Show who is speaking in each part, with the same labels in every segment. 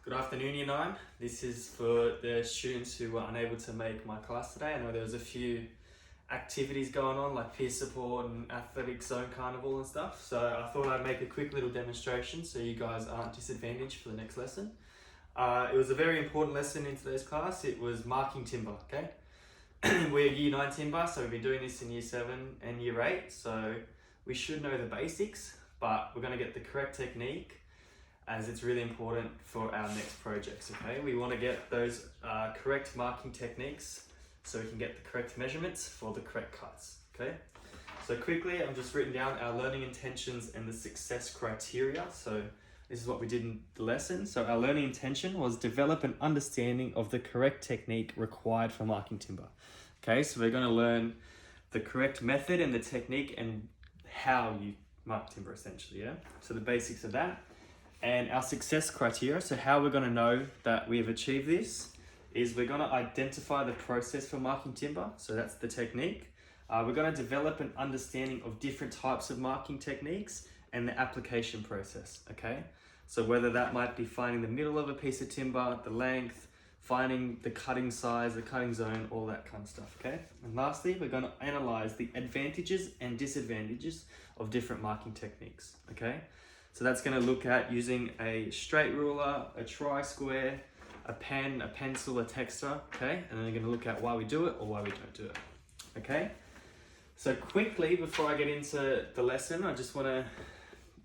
Speaker 1: Good afternoon, Year 9. This is for the students who were unable to make my class today. I know there was a few activities going on like peer support and athletic zone carnival and stuff. So I thought I'd make a quick little demonstration so you guys aren't disadvantaged for the next lesson. It was a very important lesson in today's class. It was marking timber, okay? We're Year 9 timber, so we've been doing this in Year 7 and Year 8. So we should know the basics, but we're going to get the correct technique as it's really important for our next projects, okay? We want to get those correct marking techniques so we can get the correct measurements for the correct cuts, okay? So quickly, I've just written down our learning intentions and the success criteria. So this is what we did in the lesson. So our learning intention was develop an understanding of the correct technique required for marking timber. Okay, so we're gonna learn the correct method and the technique and how you mark timber essentially, yeah? So the basics of that. And our success criteria, so how we're going to know that we have achieved this, is we're going to identify the process for marking timber, so that's the technique. We're going to develop an understanding of different types of marking techniques and the application process, okay? So whether that might be finding the middle of a piece of timber, the length, finding the cutting size, the cutting zone, all that kind of stuff, okay? And lastly, we're going to analyze the advantages and disadvantages of different marking techniques, okay? So that's going to look at using a straight ruler, a tri-square, a pen, a pencil, a texter, okay? And then we're going to look at why we do it or why we don't do it, okay? So quickly, before I get into the lesson, I just want to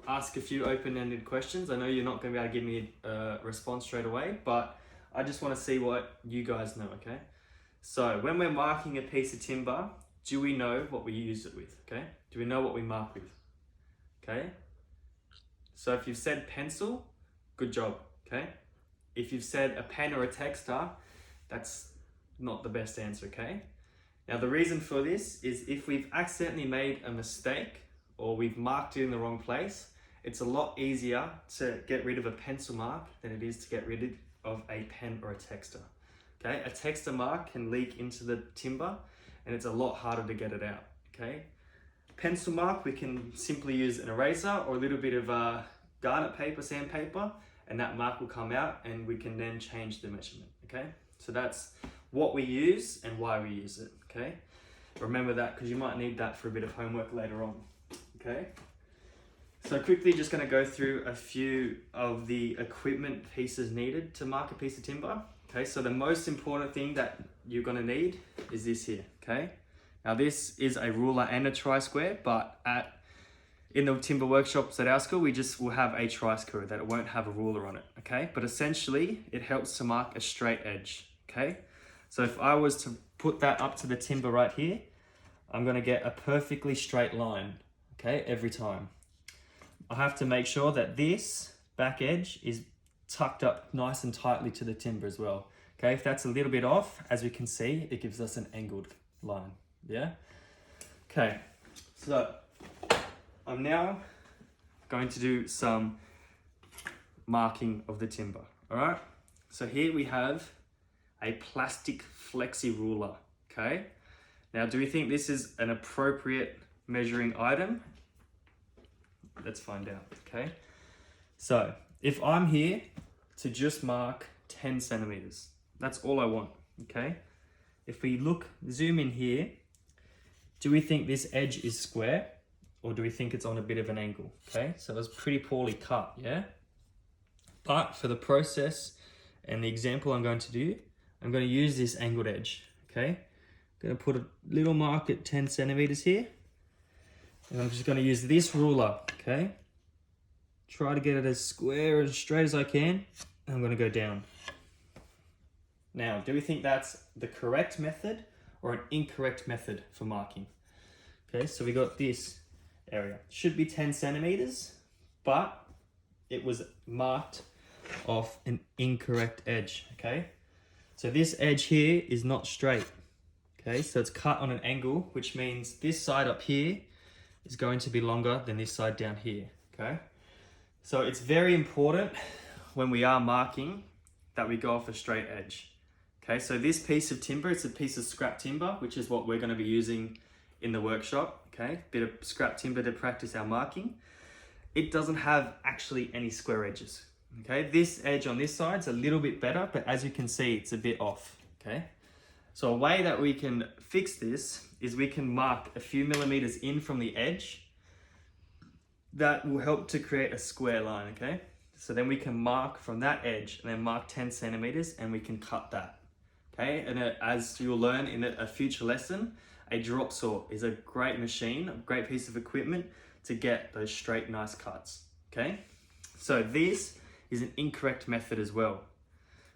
Speaker 1: ask a few open-ended questions. I know you're not going to be able to give me a response straight away, but I just want to see what you guys know, okay? So when we're marking a piece of timber, do we know what we use it with, okay? Do we know what we mark with, okay? So if you've said pencil, good job, okay? If you've said a pen or a texter, that's not the best answer, okay? Now the reason for this is if we've accidentally made a mistake or we've marked it in the wrong place, it's a lot easier to get rid of a pencil mark than it is to get rid of a pen or a texter, okay? A texter mark can leak into the timber and it's a lot harder to get it out, okay? Pencil mark, we can simply use an eraser or a little bit of garnet paper, sandpaper, and that mark will come out and we can then change the measurement, okay? So that's what we use and why we use it, okay? Remember that because you might need that for a bit of homework later on, okay? So quickly just gonna go through a few of the equipment pieces needed to mark a piece of timber, okay? So the most important thing that you're gonna need is this here, okay? Now this is a ruler and a tri-square, but in the timber workshops at our school, we just will have a tri-square that it won't have a ruler on it, okay? But essentially, it helps to mark a straight edge, okay? So if I was to put that up to the timber right here, I'm gonna get a perfectly straight line, okay, every time. I have to make sure that this back edge is tucked up nice and tightly to the timber as well, okay? If that's a little bit off, as we can see, it gives us an angled line. Yeah? Okay, so I'm now going to do some marking of the timber, all right? So here we have a plastic flexi ruler, okay? Now, do we think this is an appropriate measuring item? Let's find out, okay? So if I'm here to just mark 10 centimeters, that's all I want, okay? If we zoom in here, do we think this edge is square or do we think it's on a bit of an angle? Okay, so it was pretty poorly cut, yeah? But for the process and the example I'm going to do, I'm going to use this angled edge, okay? I'm going to put a little mark at 10 centimeters here. And I'm just going to use this ruler, okay? Try to get it as square and straight as I can. And I'm going to go down. Now, do we think that's the correct method or an incorrect method for marking? Okay, so we got this area. Should be 10 centimeters, but it was marked off an incorrect edge, okay? So this edge here is not straight, okay? So it's cut on an angle, which means this side up here is going to be longer than this side down here, okay? So it's very important when we are marking that we go off a straight edge. Okay, so this piece of timber, it's a piece of scrap timber, which is what we're going to be using in the workshop, okay? Bit of scrap timber to practice our marking. It doesn't have actually any square edges, Okay, this edge on this side's a little bit better, but as you can see, it's a bit off, okay? So a way that we can fix this is we can mark a few millimeters in from the edge. That will help to create a square line, okay? So then we can mark from that edge and then mark 10 centimeters and we can cut that, okay? And as you'll learn in a future lesson, a drop saw is a great machine, a great piece of equipment to get those straight, nice cuts, okay? So this is an incorrect method as well.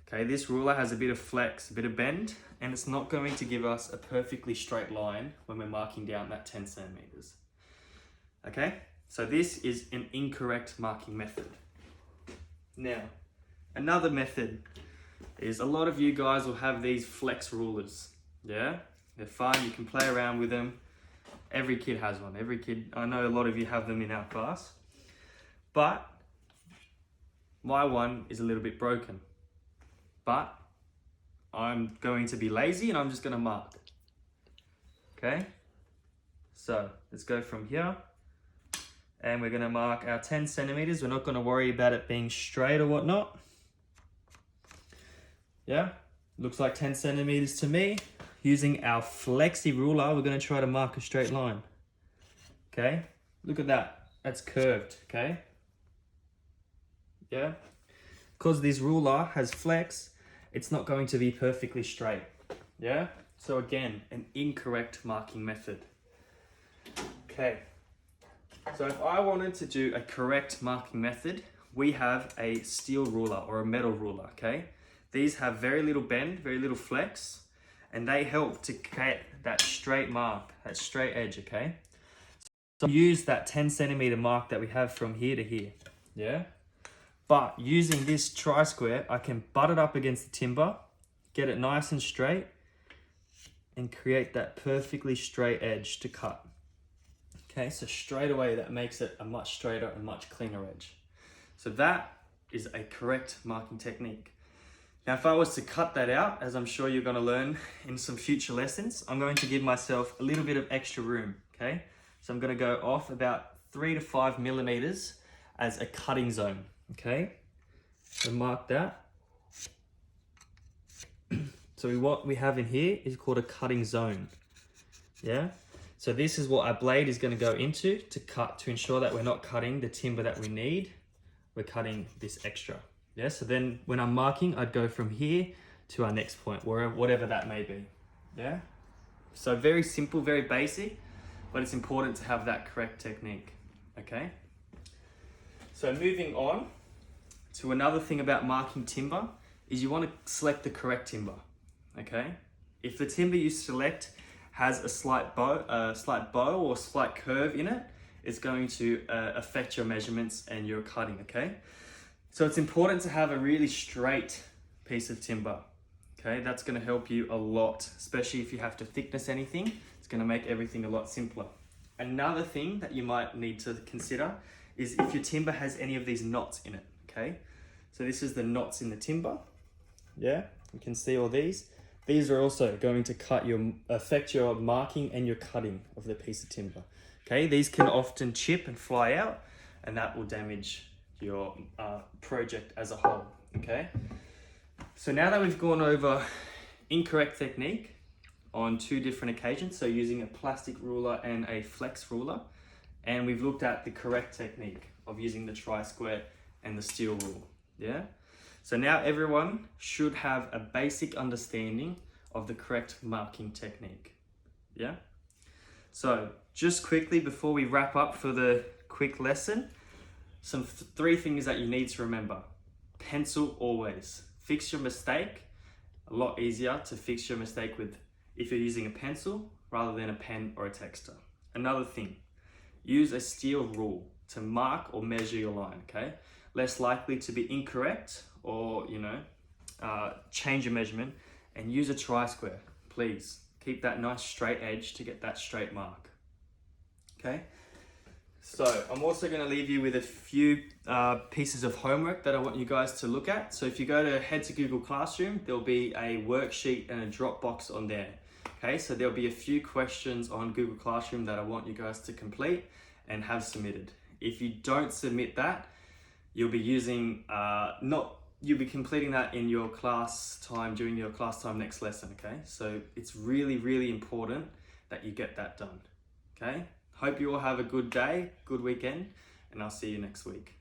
Speaker 1: Okay, this ruler has a bit of flex, a bit of bend, and it's not going to give us a perfectly straight line when we're marking down that 10 centimeters. Okay, so this is an incorrect marking method. Now, another method is a lot of you guys will have these flex rulers. Yeah, they're fun, you can play around with them. Every kid has one, I know a lot of you have them in our class. But my one is a little bit broken. But I'm going to be lazy and I'm just going to mark. Okay, so let's go from here and we're going to mark our 10 centimeters. We're not going to worry about it being straight or whatnot. Yeah, looks like 10 centimeters to me. Using our flexi ruler, we're going to try to mark a straight line. Okay, look at that, that's curved, okay? Yeah, because this ruler has flex, it's not going to be perfectly straight, yeah? So again, an incorrect marking method. Okay, so if I wanted to do a correct marking method, we have a steel ruler or a metal ruler, okay? These have very little bend, very little flex, and they help to create that straight mark, that straight edge, okay? So use that 10 centimeter mark that we have from here to here, yeah? But using this tri-square, I can butt it up against the timber, get it nice and straight, and create that perfectly straight edge to cut. Okay, so straight away that makes it a much straighter and much cleaner edge. So that is a correct marking technique. Now if I was to cut that out, as I'm sure you're going to learn in some future lessons, I'm going to give myself a little bit of extra room, okay? So I'm going to go off about 3 to 5 millimeters as a cutting zone. Okay, so mark that. So what we have in here is called a cutting zone. Yeah, so this is what our blade is going to go into to cut, to ensure that we're not cutting the timber that we need. We're cutting this extra. Yeah, so then when I'm marking, I'd go from here to our next point, whatever that may be. Yeah, so very simple, very basic, but it's important to have that correct technique. Okay, so moving on to another thing about marking timber is you want to select the correct timber, okay? If the timber you select has a slight bow or slight curve in it, it's going to affect your measurements and your cutting, okay? So it's important to have a really straight piece of timber, okay? That's going to help you a lot, especially if you have to thickness anything. It's going to make everything a lot simpler. Another thing that you might need to consider is if your timber has any of these knots in it, okay? So this is the knots in the timber. Yeah, you can see all these. These are also going to affect your marking and your cutting of the piece of timber. Okay, these can often chip and fly out, and that will damage your project as a whole. Okay, so now that we've gone over incorrect technique on 2 different occasions, so using a plastic ruler and a flex ruler, and we've looked at the correct technique of using the tri-square and the steel rule. Yeah, so now everyone should have a basic understanding of the correct marking technique. Yeah, so just quickly before we wrap up for the quick lesson, some 3 things that you need to remember. Pencil always. Fix your mistake. A lot easier to fix your mistake with if you're using a pencil rather than a pen or a texter. Another thing, use a steel rule to mark or measure your line, okay? Less likely to be incorrect or, change your measurement, and use a tri-square, please. Keep that nice straight edge to get that straight mark, okay? So I'm also going to leave you with a few pieces of homework that I want you guys to look at. So if you head to Google Classroom, there'll be a worksheet and a Dropbox on there. Okay, so there'll be a few questions on Google Classroom that I want you guys to complete and have submitted. If you don't submit that, you'll be using, you'll be completing that in your class time, during your class time next lesson, okay? So it's really, really important that you get that done, okay? Hope you all have a good day, good weekend, and I'll see you next week.